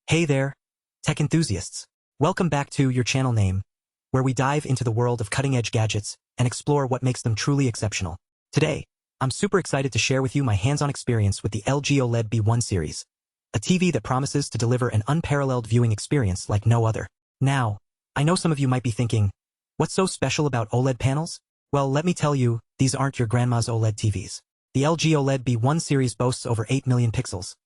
Hey there, tech enthusiasts. Welcome back to your channel name, where we dive into the world of cutting-edge gadgets and explore what makes them truly exceptional. Today, I'm super excited to share with you my hands-on experience with the LG OLED B1 Series, a TV that promises to deliver an unparalleled viewing experience like no other. Now, I know some of you might be thinking, what's so special about OLED panels? Well, let me tell you, these aren't your grandma's OLED TVs. The LG OLED B1 Series boasts over 8 million pixels,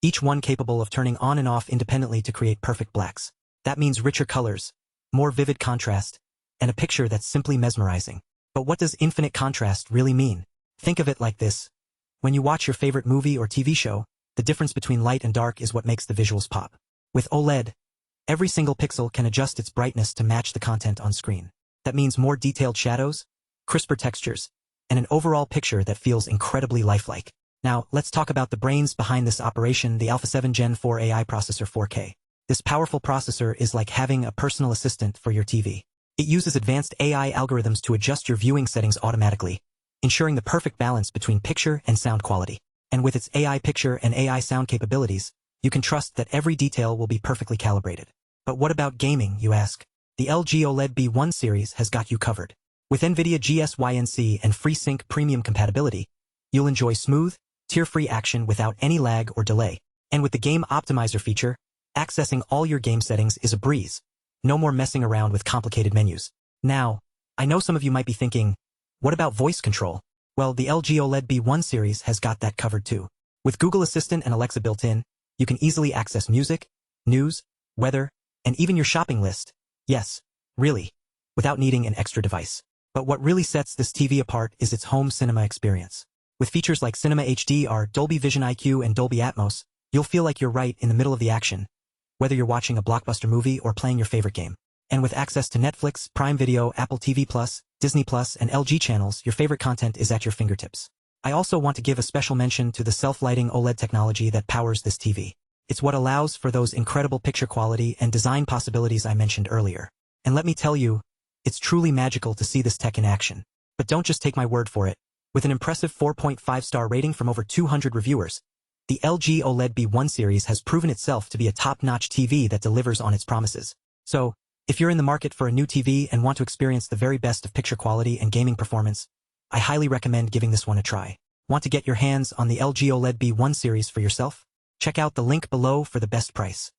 each one capable of turning on and off independently to create perfect blacks. That means richer colors, more vivid contrast, and a picture that's simply mesmerizing. But what does infinite contrast really mean? Think of it like this. When you watch your favorite movie or TV show, the difference between light and dark is what makes the visuals pop. With OLED, every single pixel can adjust its brightness to match the content on screen. That means more detailed shadows, crisper textures, and an overall picture that feels incredibly lifelike. Now, let's talk about the brains behind this operation, the Alpha 7 Gen 4 AI processor 4K. This powerful processor is like having a personal assistant for your TV. It uses advanced AI algorithms to adjust your viewing settings automatically, ensuring the perfect balance between picture and sound quality. And with its AI picture and AI sound capabilities, you can trust that every detail will be perfectly calibrated. But what about gaming, you ask? The LG OLED B1 Series has got you covered. With NVIDIA GSYNC and FreeSync premium compatibility, you'll enjoy smooth, tear-free action without any lag or delay. And with the Game Optimizer feature, accessing all your game settings is a breeze. No more messing around with complicated menus. Now, I know some of you might be thinking, what about voice control? Well, the LG OLED B1 Series has got that covered too. With Google Assistant and Alexa built in, you can easily access music, news, weather, and even your shopping list. Yes, really, without needing an extra device. But what really sets this TV apart is its home cinema experience. With features like Cinema HDR, Dolby Vision IQ, and Dolby Atmos, you'll feel like you're right in the middle of the action, whether you're watching a blockbuster movie or playing your favorite game. And with access to Netflix, Prime Video, Apple TV+, Disney+, and LG channels, your favorite content is at your fingertips. I also want to give a special mention to the self-lighting OLED technology that powers this TV. It's what allows for those incredible picture quality and design possibilities I mentioned earlier. And let me tell you, it's truly magical to see this tech in action. But don't just take my word for it. With an impressive 4.5-star rating from over 200 reviewers, the LG OLED B1 Series has proven itself to be a top-notch TV that delivers on its promises. So, if you're in the market for a new TV and want to experience the very best of picture quality and gaming performance, I highly recommend giving this one a try. Want to get your hands on the LG OLED B1 Series for yourself? Check out the link below for the best price.